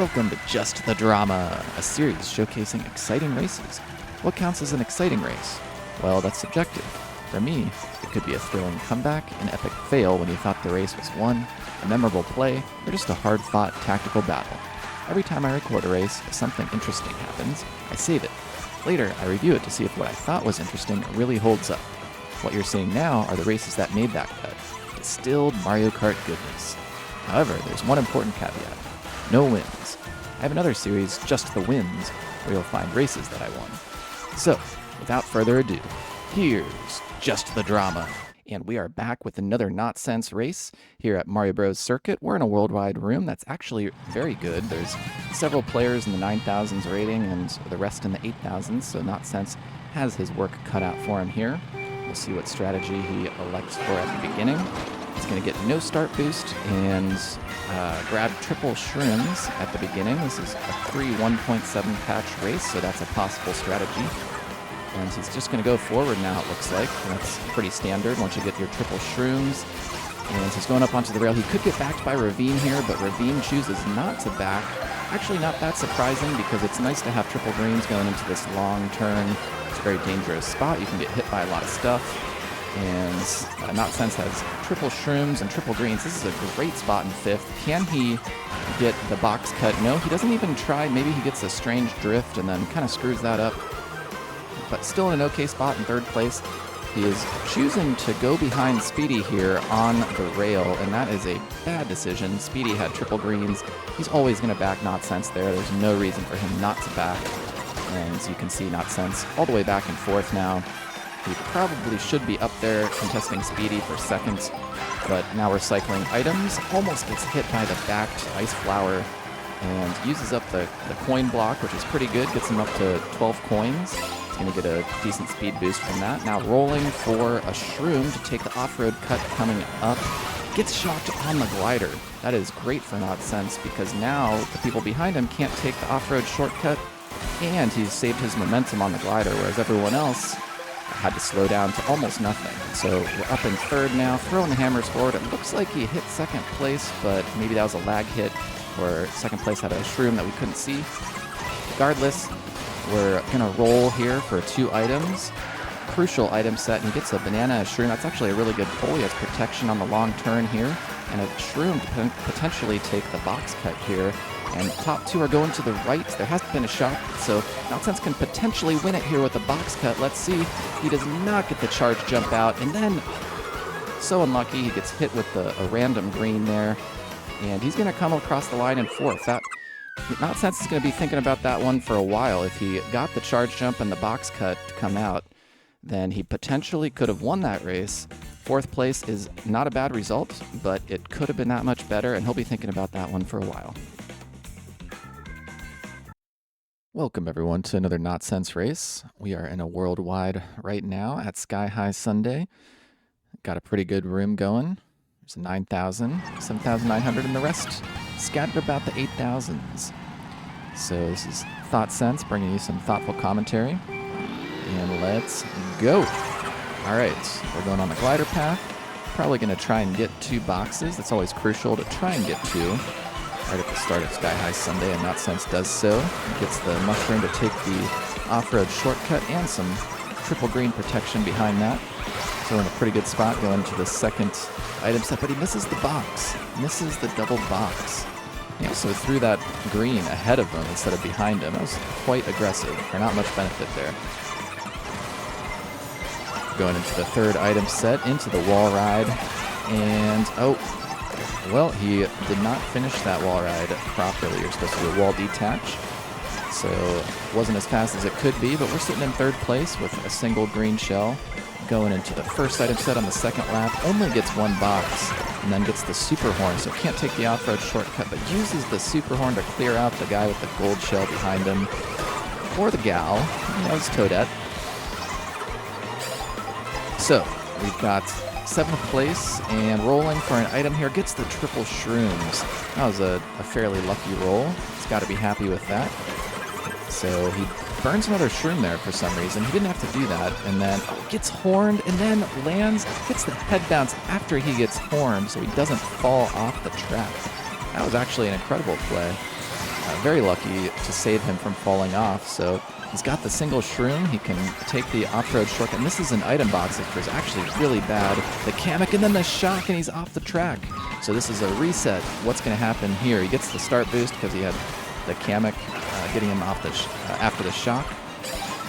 Welcome to Just the Drama, a series showcasing exciting races. What counts as an exciting race? Well, that's subjective. For me, it could be a thrilling comeback, an epic fail when you thought the race was won, a memorable play, or just a hard-fought tactical battle. Every time I record a race, if something interesting happens, I save it. Later, I review it to see if what I thought was interesting really holds up. What you're seeing now are the races that made that cut. Distilled Mario Kart goodness. However, there's one important caveat. No wins. I have another series, Just the Wins, where you'll find races that I won. So, without further ado, here's Just the Drama. And we are back with another Not-Sense race here at Mario Bros. Circuit. We're in a worldwide room that's actually very good. There's several players in the 9,000s rating and the rest in the 8,000s, so Not-Sense has his work cut out for him here. We'll see what strategy he elects for at the beginning. He's going to get no start boost and grab triple shrooms at the beginning. This is a free 1.7 patch race, so that's a possible strategy. And he's just going to go forward now, it looks like. And that's pretty standard once you get your triple shrooms. And he's going up onto the rail. He could get backed by Ravine here, but Ravine chooses not to back. Actually, not that surprising because it's nice to have triple greens going into this long turn. It's a very dangerous spot. You can get hit by a lot of stuff. And Not-Sense has triple shrooms and triple greens. This is a great spot in fifth. Can he get the box cut? No, he doesn't even try. Maybe he gets a strange drift and then kind of screws that up. But still in an okay spot in third place. He is choosing to go behind Speedy here on the rail, and that is a bad decision. Speedy had triple greens. He's always going to back Not-Sense there. There's no reason for him not to back. And as you can see, Not-Sense all the way back in fourth now. He probably should be up there contesting Speedy for second, but now we're cycling items. Almost gets hit by the backed Ice Flower and uses up the coin block, which is pretty good. Gets him up to 12 coins. He's going to get a decent speed boost from that. Now rolling for a shroom to take the off-road cut coming up. Gets shocked on the glider. That is great for Not-Sense because now the people behind him can't take the off-road shortcut, and he's saved his momentum on the glider, whereas everyone else had to slow down to almost nothing. So we're up in third now, throwing the hammers forward. It looks like he hit second place, but maybe that was a lag hit, or second place had a shroom that we couldn't see. Regardless, we're gonna roll here for two items. Crucial item set, and he gets a banana and a shroom. That's actually a really good pull. He has protection on the long turn here, and a shroom to potentially take the box cut here. And top two are going to the right. There has been a shot, so Not-Sense can potentially win it here with the box cut. Let's see. He does not get the charge jump out, and then, so unlucky, he gets hit with a random green there. And he's going to come across the line in fourth. Not-Sense is going to be thinking about that one for a while. If he got the charge jump and the box cut to come out, then he potentially could have won that race. Fourth place is not a bad result, but it could have been that much better, and he'll be thinking about that one for a while. Welcome everyone to another Not-Sense race. We are in a worldwide right now at Sky High Sundae. Got a pretty good room going. There's 9,000, 7,900, and the rest scattered about the 8,000s. So this is Thought-Sense bringing you some thoughtful commentary. And let's go. All right, we're going on the glider path. Probably going to try and get two boxes. That's always crucial to try and get two. Right at the start of Sky High Sundae, and Not-Sense does so. He gets the mushroom to take the off-road shortcut and some triple green protection behind that. So we're in a pretty good spot going into the second item set, but he misses the box. Misses the double box. He also threw that green ahead of him instead of behind him. That was quite aggressive, for not much benefit there. Going into the third item set, into the wall ride, and well, he did not finish that wall ride properly. You're supposed to do a wall detach, so it wasn't as fast as it could be, but we're sitting in third place with a single green shell. Going into the first item set on the second lap, only gets one box, and then gets the super horn, so can't take the off-road shortcut, but uses the super horn to clear out the guy with the gold shell behind him, or the gal, it's Toadette. So, we've got 7th place, and rolling for an item here, gets the triple shrooms. That was a fairly lucky roll. He's got to be happy with that. So he burns another shroom there for some reason. He didn't have to do that, and then gets horned, and then lands, gets the head bounce after he gets horned, so he doesn't fall off the track. That was actually an incredible play. very lucky to save him from falling off. So he's got the single shroom. He can take the off-road shortcut. And this is an item box, which was actually really bad. The Kamek and then the shock, and he's off the track. So this is a reset. What's going to happen here? He gets the start boost because he had the Kamek getting him off the after the shock.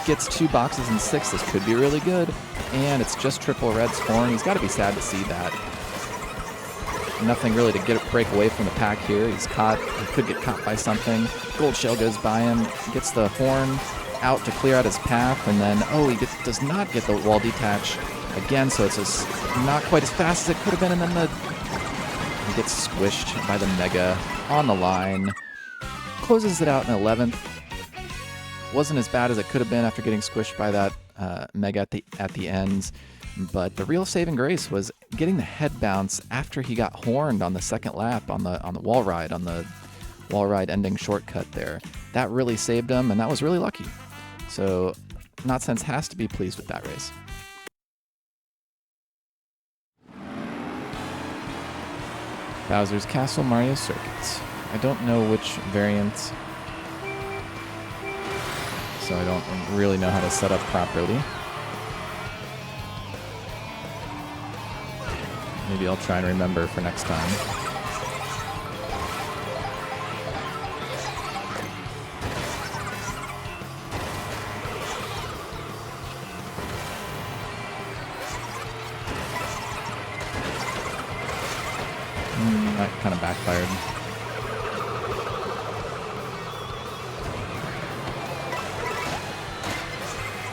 Gets 2 boxes in 6. This could be really good. And it's just Triple Red's horn. He's got to be sad to see that. Nothing really to break away from the pack here. He's caught. He could get caught by something. Gold Shell goes by him. Gets the horn out to clear out his path. And then, does not get the wall detach again. So it's just not quite as fast as it could have been. And then he gets squished by the Mega on the line. Closes it out in 11th. Wasn't as bad as it could have been after getting squished by that Mega at the ends. But the real saving grace was getting the head bounce after he got horned on the second lap on the wall ride ending shortcut there. That really saved him, and that was really lucky. So Notsense has to be pleased with that race. Bowser's Castle Mario Circuits. I don't know which variant, so I don't really know how to set up properly. Maybe I'll try and remember for next time. That kind of backfired.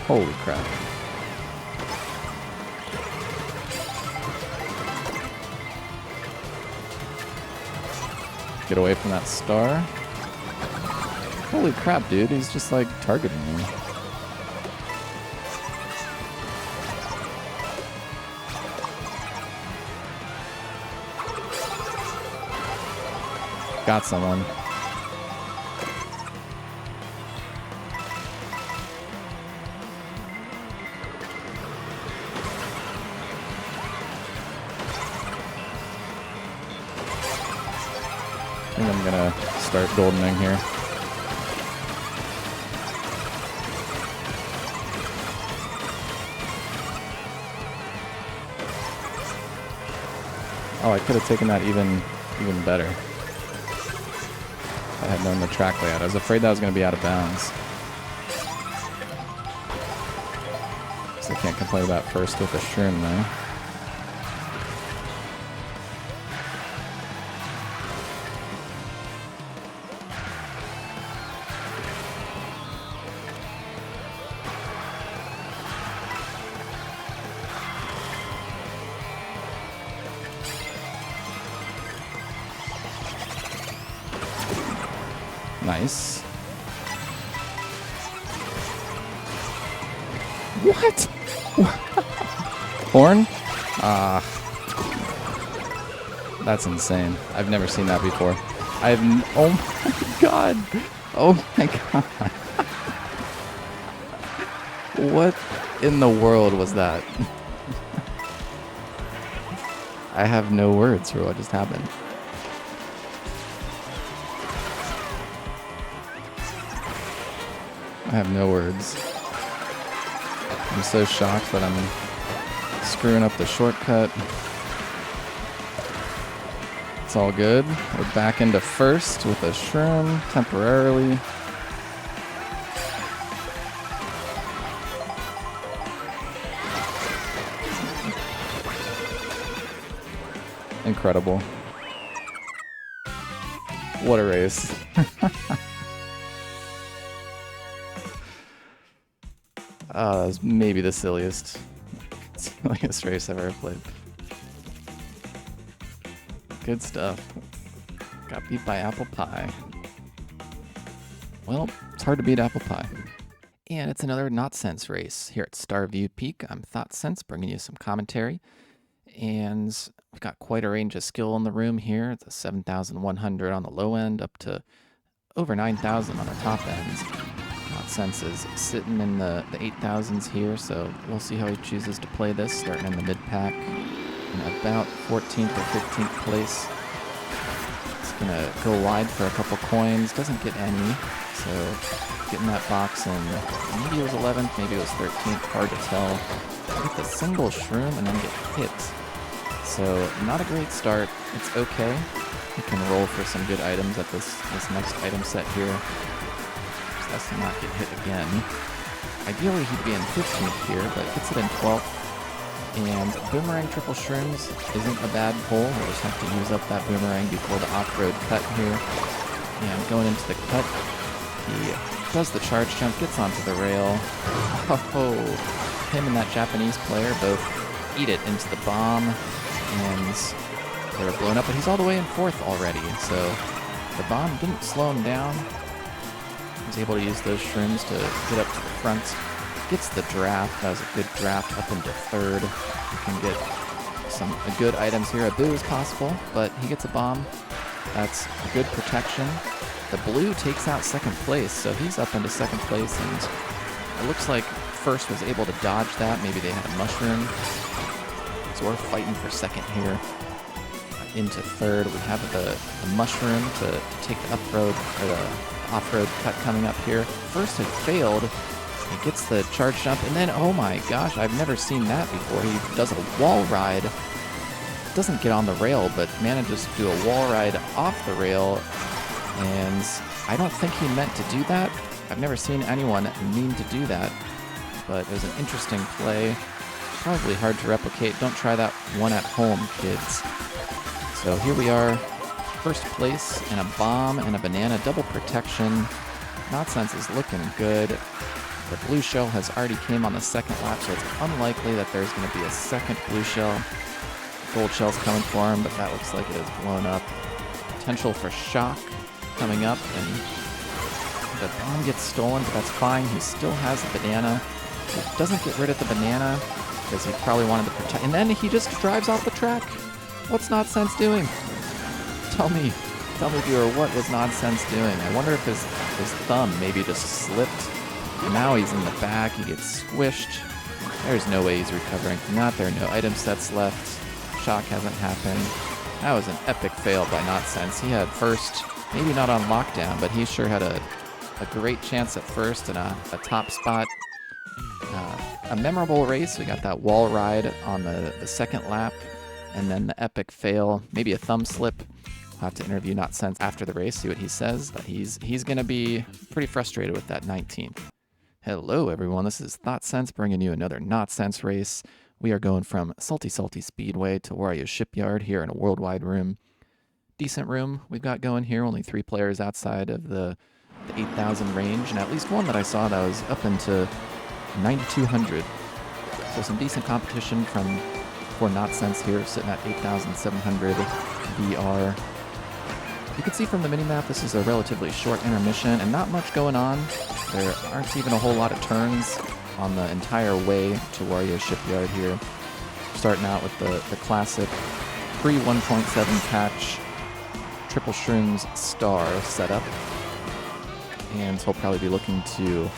Holy crap. Get away from that star. Holy crap, dude. He's just like targeting me. Got someone. I think I'm gonna start goldening here. Oh, I could have taken that even better. I had known the track layout. I was afraid that was going to be out of bounds. So I can't complain about first with the shroom though. Nice. What? Horn? That's insane. I've never seen that before. Oh my god. Oh my god. What in the world was that? I have no words for what just happened. I have no words. I'm so shocked that I'm screwing up the shortcut. It's all good. We're back into first with a shroom temporarily. Incredible. What a race. That was maybe the silliest race I've ever played. Good stuff. Got beat by Apple Pie. Well, it's hard to beat Apple Pie. And it's another Notsense race here at Starview Peak. I'm ThoughtSense, bringing you some commentary. And we've got quite a range of skill in the room here. It's a 7,100 on the low end, up to over 9,000 on the top ends. Notsense is sitting in the 8,000s here, so we'll see how he chooses to play this, starting in the mid-pack in about 14th or 15th place. It's gonna go wide for a couple coins. Doesn't get any. So getting that box in. Maybe it was 11th, maybe it was 13th. Hard to tell. Get the single shroom and then get hit. So not a great start. It's okay. You can roll for some good items at this next item set here. Just has to not get hit again. Ideally he'd be in 15th here, but gets it in 12th. And boomerang triple shrooms isn't a bad pull. We'll just have to use up that boomerang before the off-road cut here. And going into the cut, he does the charge jump, gets onto the rail. Oh, him and that Japanese player both eat it into the bomb, and they were blown up, but he's all the way in 4th already, so the bomb didn't slow him down. He was able to use those shrooms to get up to the front. Gets the draft. That was a good draft up into 3rd. You can get some good items here. A boo is possible, but he gets a bomb. That's good protection. The blue takes out 2nd place, so he's up into 2nd place, and it looks like 1st was able to dodge that. Maybe they had a mushroom. So we're fighting for 2nd here. Into 3rd, we have the mushroom to take the up-road, or the off-road cut coming up here. 1st had failed. He gets the charge jump, and then, oh my gosh, I've never seen that before. He does a wall ride. Doesn't get on the rail, but manages to do a wall ride off the rail, and I don't think he meant to do that. I've never seen anyone mean to do that, but it was an interesting play. Probably hard to replicate. Don't try that one at home, kids. So here we are, 1st place, and a bomb and a banana, double protection. Nonsense is looking good. The blue shell has already came on the 2nd lap, so it's unlikely that there's going to be a 2nd blue shell. Gold shell's coming for him, but that looks like it is blown up. Potential for shock coming up, and the bomb gets stolen, but that's fine. He still has the banana. He doesn't get rid of the banana because he probably wanted to protect. And then he just drives off the track. What's Nonsense doing? Tell me, viewer, what was Nonsense doing? I wonder if his thumb maybe just slipped. And now he's in the back, he gets squished. There's no way he's recovering from that. There are no item sets left. Shock hasn't happened. That was an epic fail by Nonsense. He had 1st, maybe not on lockdown, but he sure had a great chance at 1st and a top spot. A memorable race. We got that wall ride on the 2nd lap, and then the epic fail, maybe a thumb slip. We'll have to interview Nonsense after the race, see what he says. But he's going to be pretty frustrated with that 19th. Hello, everyone. This is ThoughtSense bringing you another Nonsense race. We are going from Salty Speedway to Wario Shipyard here in a worldwide room. Decent room we've got going here. Only 3 players outside of the 8,000 range, and at least one that I saw that was up into 9,200. So some decent competition for Nonsense here, sitting at 8,700 VR. You can see from the minimap this is a relatively short intermission and not much going on. There aren't even a whole lot of turns on the entire way to Wario Shipyard here. Starting out with the classic pre-1.7 patch Triple Shrooms Star setup. And he'll probably be looking to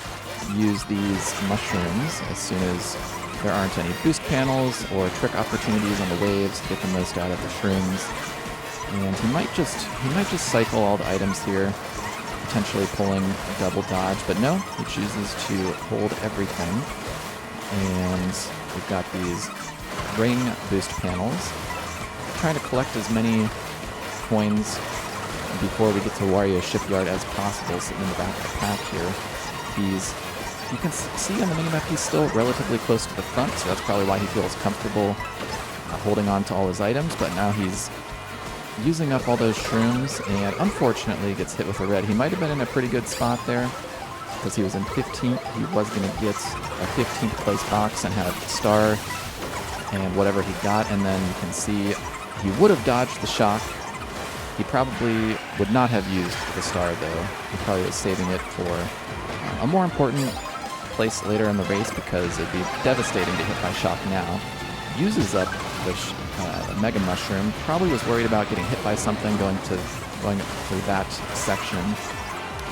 use these mushrooms as soon as there aren't any boost panels or trick opportunities on the waves to get the most out of the shrooms. And he might just cycle all the items here, potentially pulling a double dodge, but no, he chooses to hold everything. And we've got these ring boost panels. Trying to collect as many coins before we get to Wario Shipyard as possible, sitting in the back of the pack here. You can see on the minimap he's still relatively close to the front, so that's probably why he feels comfortable holding on to all his items, but now he's using up all those shrooms, and unfortunately gets hit with a red. He might have been in a pretty good spot there, because he was in 15th. He was going to get a 15th place box and have star and whatever he got, and then you can see he would have dodged the shock. He probably would not have used the star, though. He probably was saving it for a more important place later in the race, because it'd be devastating to hit by shock now. Uses up the Mega Mushroom. Probably was worried about getting hit by something going through that section.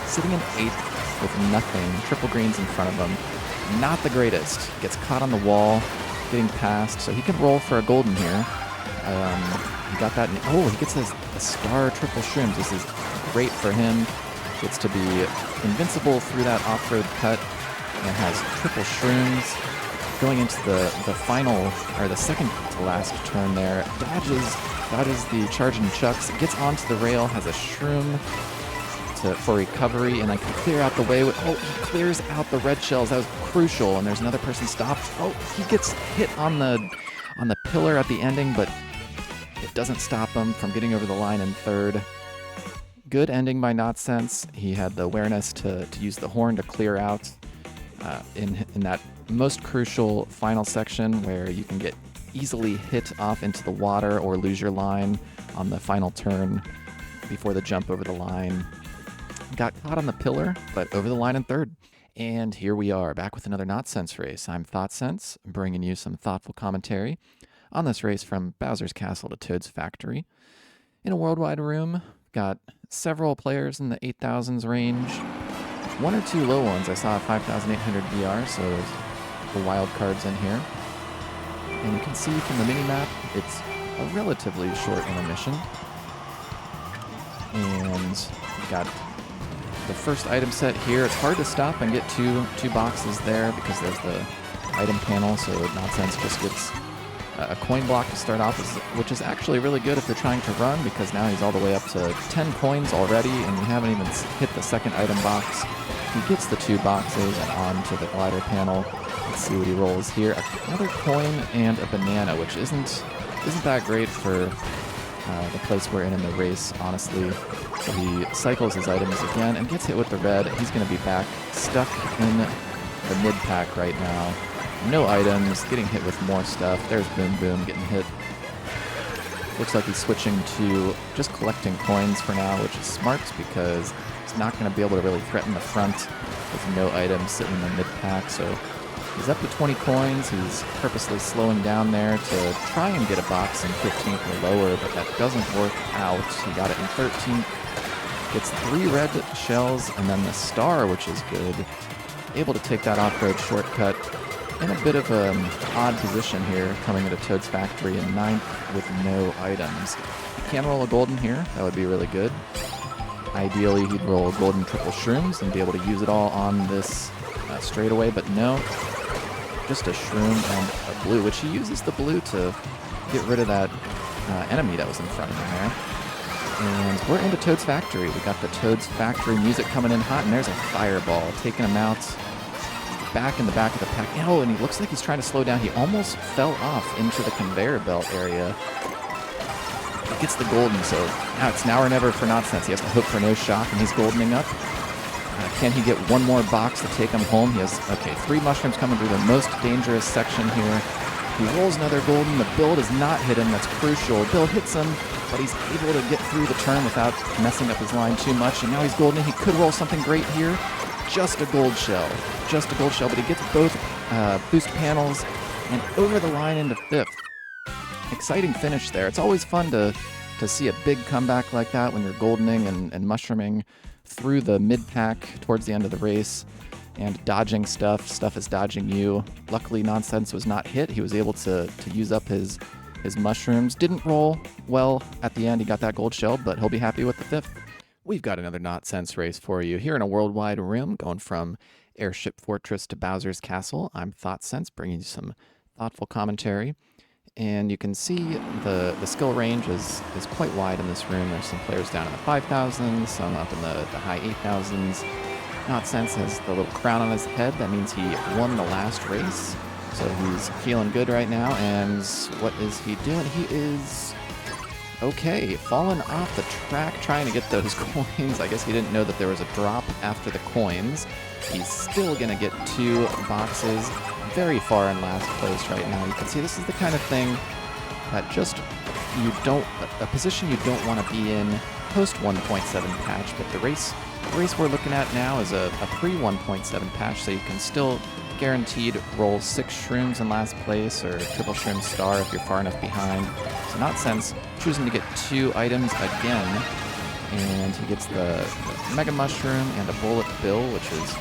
Sitting in 8th with nothing. Triple greens in front of him. Not the greatest. Gets caught on the wall, getting past, so he can roll for a golden here. he got that. Oh, he gets a star triple shrooms. This is great for him. Gets to be invincible through that off-road cut and has triple shrooms. Going into the final, or the second to last turn there, dodges the charging chucks, gets onto the rail, has a shroom for recovery, and I can clear out the way with, he clears out the red shells. That was crucial, and there's another person stopped. He gets hit on the pillar at the ending, but it doesn't stop him from getting over the line in third. Good ending by Notsense. He had the awareness to use the horn to clear out in that most crucial final section where you can get easily hit off into the water or lose your line on the final turn before the jump over the line. Got caught on the pillar, but over the line in third. And here we are, back with another Notsense race. I'm ThoughtSense, bringing you some thoughtful commentary on this race from Bowser's Castle to Toad's Factory. In a worldwide room, got several players in the 8,000s range. One or two low ones. I saw a 5,800 VR, so there's the wild cards in here. And you can see from the mini-map, it's a relatively short intermission. And got the first item set here. It's hard to stop and get two boxes there because there's the item panel, so Notsense just gets a coin block to start off, which is actually really good if you're trying to run, because now he's all the way up to 10 coins already, and we haven't even hit the second item box. He gets the two boxes and on to the glider panel. Let's see what he rolls here. Another coin and a banana, which isn't that great for the place we're in the race, honestly. So he cycles his items again and gets hit with the red. He's going to be back stuck in the mid-pack right now. No items, getting hit with more stuff. There's Boom Boom getting hit. Looks like he's switching to just collecting coins for now, which is smart because he's not going to be able to really threaten the front with no items sitting in the mid-pack. So he's up to 20 coins. He's purposely slowing down there to try and get a box in 15th or lower, but that doesn't work out. He got it in 13th. Gets 3 red shells and then the star, which is good. Able to take that off-road shortcut. In a bit of an odd position here, coming into Toad's Factory in 9th with no items. He can roll a golden here. That would be really good. Ideally, he'd roll golden triple shrooms and be able to use it all on this straightaway, but no. Just a shroom and a blue, which he uses the blue to get rid of that enemy that was in front of him there. And we're into Toad's Factory. We got the Toad's Factory music coming in hot, and there's a fireball taking him out. Back in the back of the pack. Oh, and he looks like he's trying to slow down. He almost fell off into the conveyor belt area. He gets the golden, so now it's now or never for Notsense. He has to hope for no shock, and he's goldening up. Can he get one more box to take him home? He has, 3 mushrooms coming through the most dangerous section here. He rolls another golden. The bill does not hit him. That's crucial. Bill hits him, but he's able to get through the turn without messing up his line too much, and now he's goldening. He could roll something great here. Just a gold shell, but he gets both boost panels and over the line into 5th. Exciting finish there. It's always fun to see a big comeback like that when you're goldening and mushrooming through the mid-pack towards the end of the race and dodging stuff. Stuff is dodging you. Luckily, Notsense was not hit. He was able to use up his mushrooms. Didn't roll well at the end. He got that gold shell, but he'll be happy with the 5th. We've got another Notsense race for you here in a worldwide rim, going from Airship Fortress to Bowser's Castle. I'm ThoughtSense, bringing you some thoughtful commentary. And you can see the skill range is quite wide in this room. There's some players down in the 5,000s, some up in the high 8,000s. Notsense has the little crown on his head. That means he won the last race. So he's feeling good right now. And what is he doing? He is... falling off the track trying to get those coins. I guess he didn't know that there was a drop after the coins. He's still going to get 2 boxes. Very far in last place right now. You can see this is the kind of thing that just a position you don't want to be in post 1.7 patch, but the race we're looking at now is a pre-1.7 patch, so you can still guaranteed roll 6 shrooms in last place, or triple shroom star if you're far enough behind. So Notsense choosing to get 2 items again, and he gets the Mega Mushroom and a Bullet Bill, which is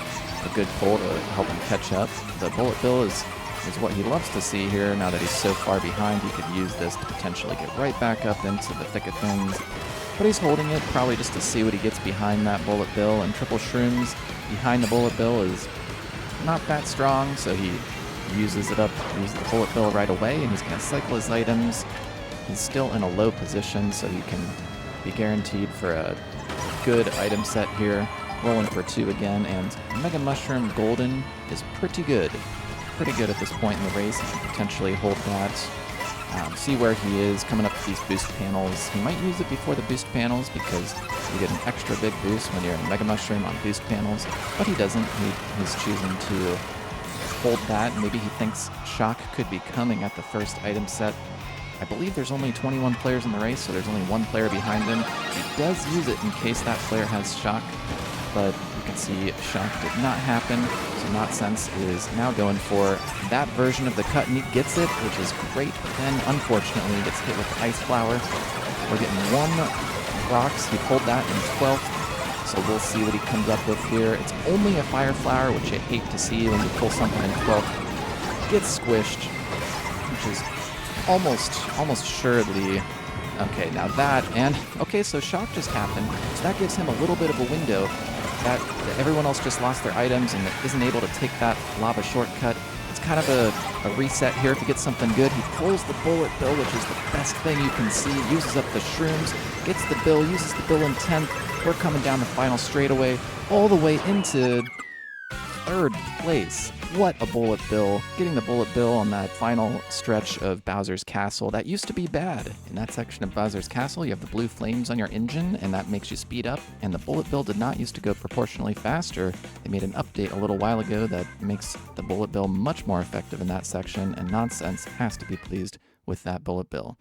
a good pull to help him catch up. The Bullet Bill is is what he loves to see here. Now that he's so far behind, he could use this to potentially get right back up into the thick of things. But he's holding it probably just to see what he gets behind that bullet bill, and triple shrooms behind the bullet bill is not that strong, so he uses the bullet bill right away, and he's going to cycle his items. He's still in a low position, so he can be guaranteed for a good item set here. Rolling for 2 again, and Mega Mushroom Golden is pretty good. Pretty good at this point in the race. He can potentially hold that. See where he is coming up with these boost panels. He might use it before the boost panels because you get an extra big boost when you're in Mega Mushroom on boost panels, but he doesn't. He's choosing to hold that. Maybe he thinks Shock could be coming at the first item set. I believe there's only 21 players in the race, so there's only 1 player behind him. He does use it in case that player has Shock, but you can see Shock did not happen, so Nonsense is now going for that version of the cut, and he gets it, which is great, but then unfortunately he gets hit with Ice Flower. We're getting 1 rocks. He pulled that in 12th, so we'll see what he comes up with here. It's only a Fire Flower, which I hate to see when you pull something in 12th. Gets squished, which is almost surely. Okay, now that, and okay, so Shock just happened, so that gives him a little bit of a window that everyone else just lost their items and isn't able to take that lava shortcut. It's kind of a reset here. If he gets something good, he pulls the bullet bill, which is the best thing you can see, uses up the shrooms, gets the bill, uses the bill in 10th. We're coming down the final straightaway, all the way into 3rd place. What a bullet bill. Getting the bullet bill on that final stretch of Bowser's Castle. That used to be bad. In that section of Bowser's Castle, you have the blue flames on your engine, and that makes you speed up. And the bullet bill did not used to go proportionally faster. They made an update a little while ago that makes the bullet bill much more effective in that section, and Nonsense has to be pleased with that bullet bill.